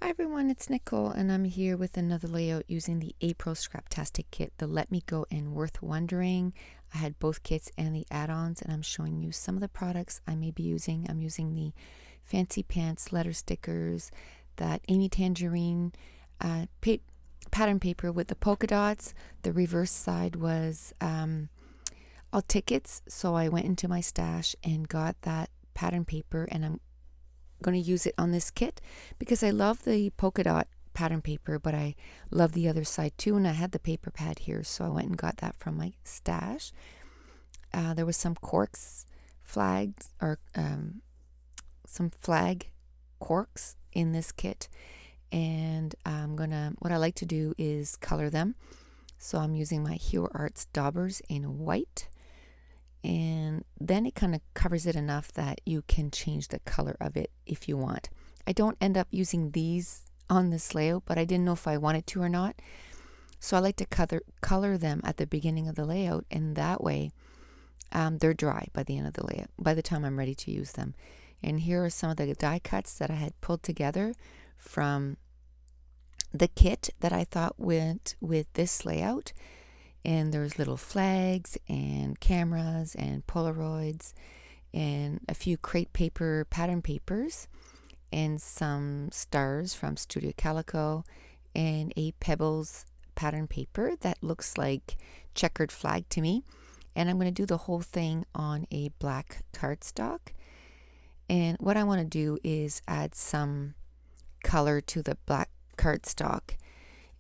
Hi everyone, it's Nicole and I'm here with another layout using the April Scraptastic kit, the Let Me Go and Worth Wondering. I had both kits and the add-ons and I'm showing you some of the products I may be using. I'm using the Fancy Pants letter stickers, that Amy Tangerine pattern paper with the polka dots. The reverse side was all tickets, so I went into my stash and got that pattern paper and I'm going to use it on this kit because I love the polka dot pattern paper, but I love the other side too, and I had the paper pad here, so I went and got that from my stash. There was some corks, flags, or some flag corks in this kit, and what I like to do is color them. So I'm using my Hero Arts daubers in white, and then it kind of covers it enough that you can change the color of it if you want. I don't end up using these on this layout, but I didn't know if I wanted to or not. So I like to color them at the beginning of the layout, and that way they're dry by the end of the layout, by the time I'm ready to use them. And here are some of the die cuts that I had pulled together from the kit that I thought went with this layout. And there's little flags and cameras and Polaroids and a few crepe paper pattern papers and some stars from Studio Calico and a Pebbles pattern paper that looks like checkered flag to me. And I'm going to do the whole thing on a black cardstock. And what I want to do is add some color to the black cardstock,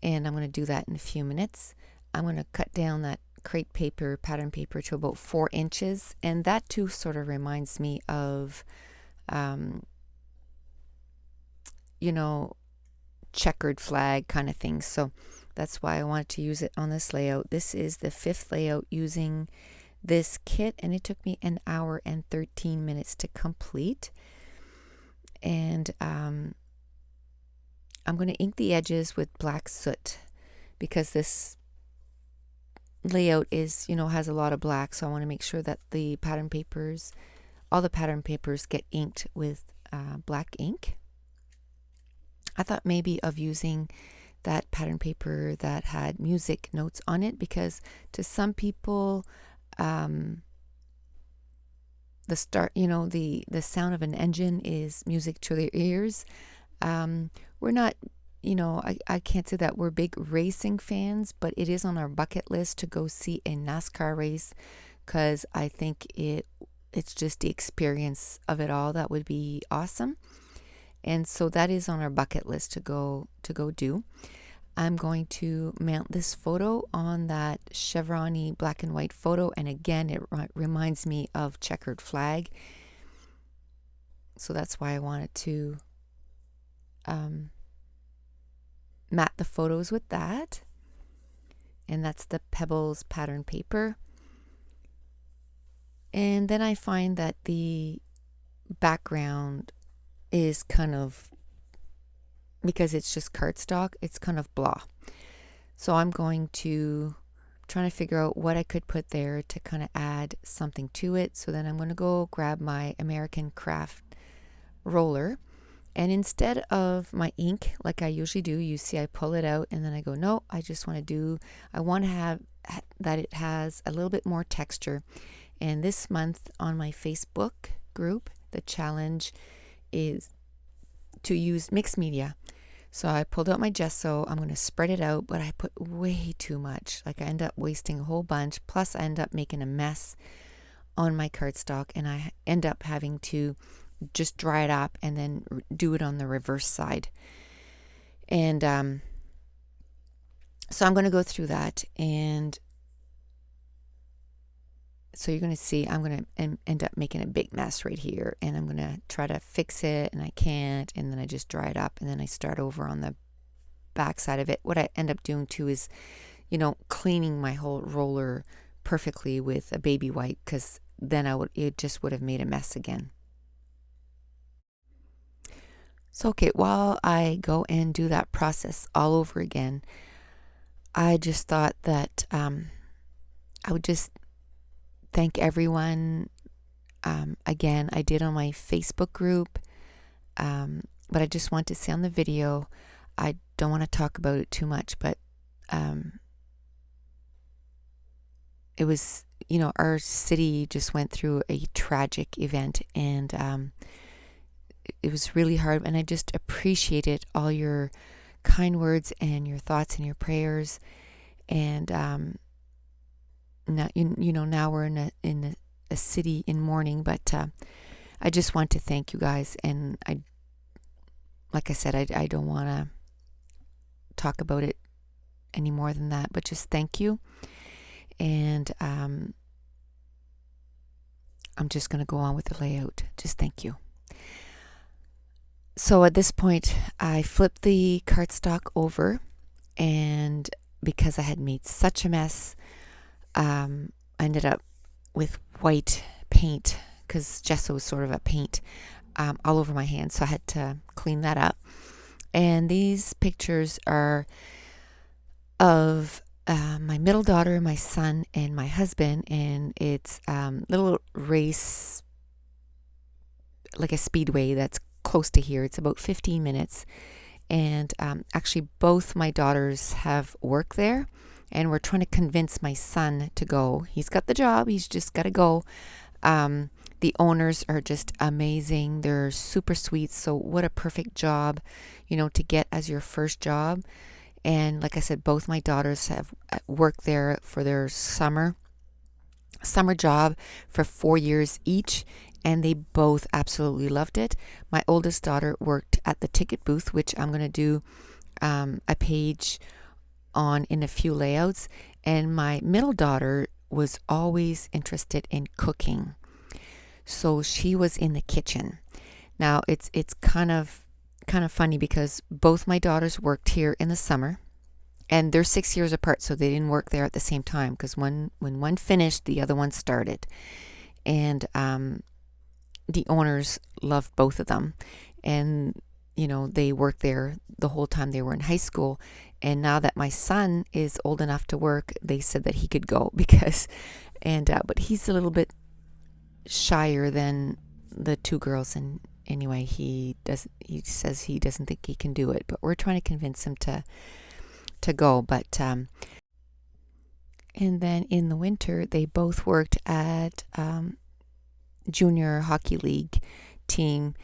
and I'm going to do that in a few minutes. I'm going to cut down that crepe paper, pattern paper, to about 4 inches, and that too sort of reminds me of, checkered flag kind of thing. So that's why I wanted to use it on this layout. This is the 5th layout using this kit, and it took me 1 hour and 13 minutes to complete. And I'm going to ink the edges with black soot because this layout is, has a lot of black, so I want to make sure that the pattern papers, all the pattern papers, get inked with black ink. I thought maybe of using that pattern paper that had music notes on it, because to some people the sound of an engine is music to their ears. We're not, I can't say that we're big racing fans, but it is on our bucket list to go see a NASCAR race, because I think it's just the experience of it all that would be awesome. And so that is on our bucket list to go do. I'm going to mount this photo on that chevron-y black and white photo, and again it reminds me of checkered flag, so that's why I wanted to mat the photos with that. And that's the Pebbles pattern paper. And then I find that the background is kind of, because it's just cardstock, it's kind of blah. So I'm trying to figure out what I could put there to kind of add something to it. So then I'm going to go grab my American Craft roller, and instead of my ink like I usually do, you see I pull it out and then I go, no, I want to have that it has a little bit more texture. And this month on my Facebook group, the challenge is to use mixed media. So I pulled out my gesso. I'm going to spread it out, but I put way too much. Like I end up wasting a whole bunch. Plus I end up making a mess on my cardstock, and I end up having to just dry it up and then do it on the reverse side. And so I'm going to go through that, and so you're going to see I'm going to end up making a big mess right here, and I'm going to try to fix it, and I can't, and then I just dry it up, and then I start over on the back side of it. What I end up doing too is, cleaning my whole roller perfectly with a baby wipe, because then it just would have made a mess again. So, okay, while I go and do that process all over again, I just thought that I would just thank everyone. Again, I did on my Facebook group. but I just want to say on the video, I don't want to talk about it too much, but it was, our city just went through a tragic event, and it was really hard, and I just appreciated all your kind words and your thoughts and your prayers. And now now we're in a city in mourning, but I just want to thank you guys. And like I said, I don't want to talk about it any more than that, but just thank you. And I'm just going to go on with the layout. Just thank you. So at this point, I flipped the cardstock over, and because I had made such a mess, I ended up with white paint, because gesso is sort of a paint, all over my hands, so I had to clean that up. And these pictures are of my middle daughter, my son, and my husband, and it's little race, like a speedway that's close to here. It's about 15 minutes, and actually both my daughters have work there, and we're trying to convince my son to go. He's got the job, he's just got to go. The owners are just amazing. They're super sweet, so what a perfect job, to get as your first job. And like I said, both my daughters have worked there for their summer job for 4 years each, and they both absolutely loved it. My oldest daughter worked at the ticket booth, which I'm going to do a page on in a few layouts. And my middle daughter was always interested in cooking, so she was in the kitchen. Now it's kind of funny, because both my daughters worked here in the summer, and they're 6 years apart, so they didn't work there at the same time, because when one finished, the other one started. And the owners loved both of them, and they worked there the whole time they were in high school. And now that my son is old enough to work, they said that he could go, because but he's a little bit shyer than the two girls, and anyway, he says he doesn't think he can do it, but we're trying to convince him to go. But and then in the winter, they both worked at junior hockey league team.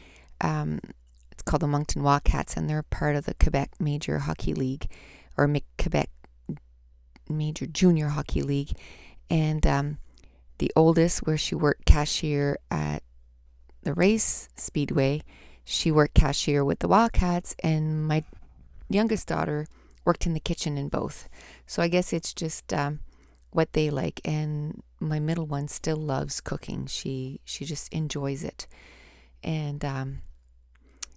It's called the Moncton Wildcats, and they're part of the Quebec Major Hockey League, or Quebec Major Junior Hockey League. And the oldest, where she worked cashier at the race speedway, she worked cashier with the Wildcats, and my youngest daughter worked in the kitchen in both. So I guess it's just what they like. And my middle one still loves cooking. She just enjoys it. And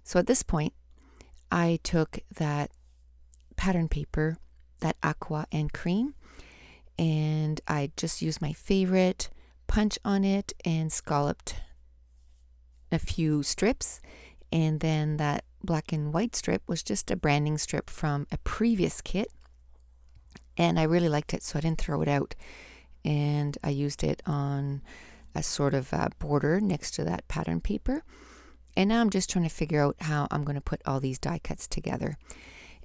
so at this point, I took that pattern paper, that aqua and cream, and I just used my favorite punch on it and scalloped a few strips. And then that black and white strip was just a branding strip from a previous kit, and I really liked it, so I didn't throw it out, and I used it on a sort of border next to that pattern paper. And now I'm just trying to figure out how I'm going to put all these die cuts together.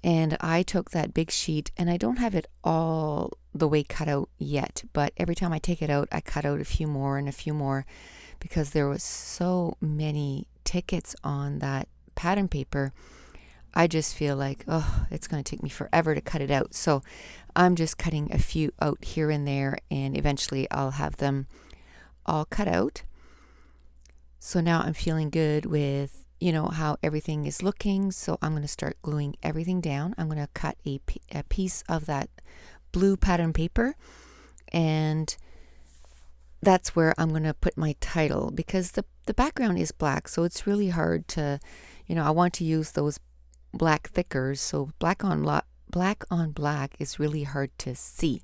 And I took that big sheet, and I don't have it all the way cut out yet, but every time I take it out, I cut out a few more and a few more, because there was so many tickets on that pattern paper. I just feel like, it's going to take me forever to cut it out. So I'm just cutting a few out here and there, and eventually I'll have them all cut out. So now I'm feeling good with, how everything is looking. So I'm going to start gluing everything down. I'm going to cut a piece of that blue pattern paper, and that's where I'm going to put my title, because the background is black, so it's really hard to, I want to use those black thickers, so black on black is really hard to see.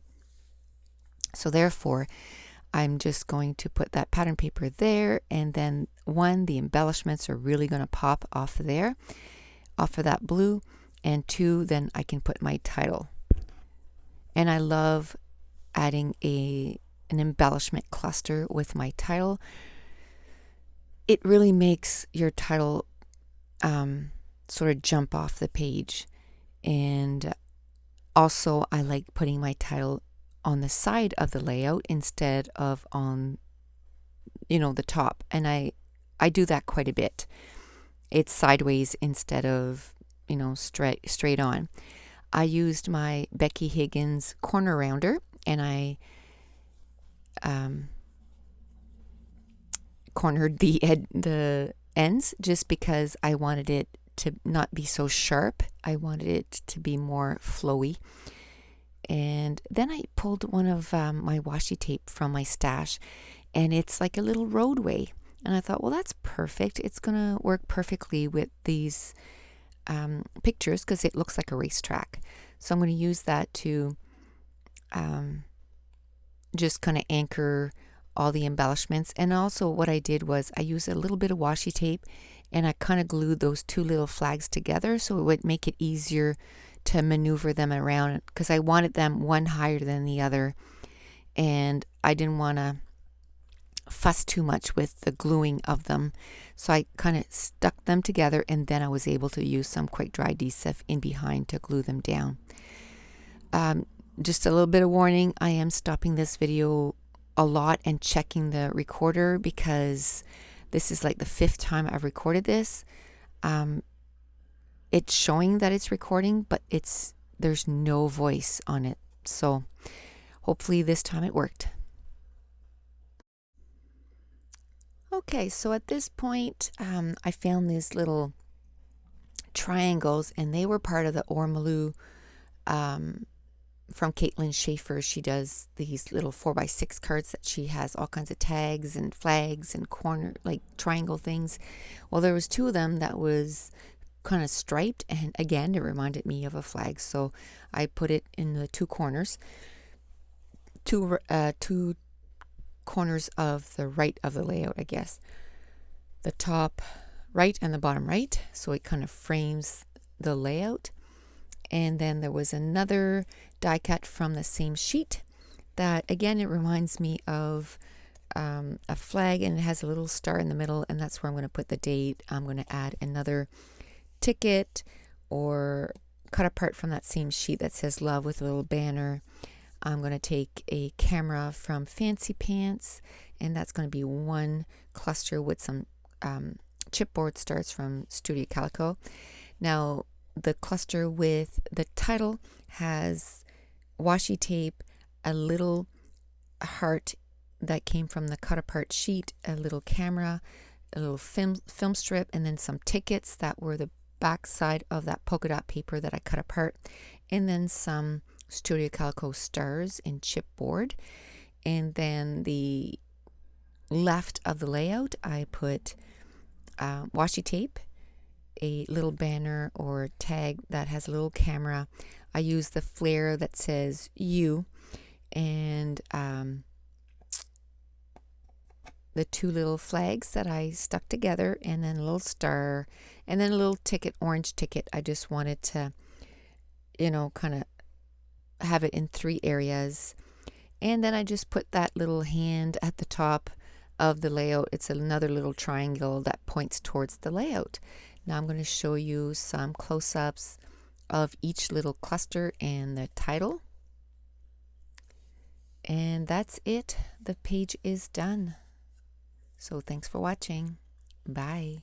So therefore, I'm just going to put that pattern paper there, and then the embellishments are really going to pop off there, off of that blue, and 2, then I can put my title. And I love adding an embellishment cluster with my title. It really makes your title sort of jump off the page. And also I like putting my title on the side of the layout instead of on, the top. And I do that quite a bit. It's sideways instead of, straight on. I used my Becky Higgins corner rounder, and I cornered the ends just because I wanted it to not be so sharp. I wanted it to be more flowy. And then I pulled one of my washi tape from my stash, and it's like a little roadway. And I thought, well, that's perfect. It's going to work perfectly with these pictures because it looks like a racetrack. So I'm going to use that to just kind of anchor all the embellishments. And also what I did was I used a little bit of washi tape, and I kind of glued those two little flags together so it would make it easier to maneuver them around, because I wanted them one higher than the other, and I didn't want to fuss too much with the gluing of them. So I kind of stuck them together, and then I was able to use some quick dry adhesive in behind to glue them down. Just a little bit of warning, I am stopping this video a lot and checking the recorder because this is like the 5th time I've recorded this. It's showing that it's recording, but there's no voice on it. So hopefully this time it worked. Okay, so at this point, I found these little triangles, and they were part of the Ormolu from Caitlin Schaefer. She does these little 4x6 cards that she has all kinds of tags and flags and corner, like triangle things. Well, there was 2 of them that was kind of striped, and again, it reminded me of a flag. So I put it in the 2 corners, two corners of the right of the layout, I guess. The top right and the bottom right, so it kind of frames the layout. And then there was another die cut from the same sheet that, again, it reminds me of a flag, and it has a little star in the middle, and that's where I'm going to put the date. I'm going to add another ticket or cut apart from that same sheet that says love with a little banner. I'm going to take a camera from Fancy Pants, and that's going to be one cluster with some chipboard stars from Studio Calico. Now, the cluster with the title has washi tape, a little heart that came from the cut apart sheet, a little camera, a little film strip, and then some tickets that were the back side of that polka dot paper that I cut apart, and then some Studio Calico stars in chipboard. And then the left of the layout, I put washi tape, a little banner or tag that has a little camera. I use the flare that says you, and the 2 little flags that I stuck together, and then a little star, and then a little ticket, orange ticket. I just wanted to, kind of have it in 3 areas. And then I just put that little hand at the top of the layout. It's another little triangle that points towards the layout. Now I'm going to show you some close-ups of each little cluster and the title. And that's it. The page is done. So thanks for watching. Bye.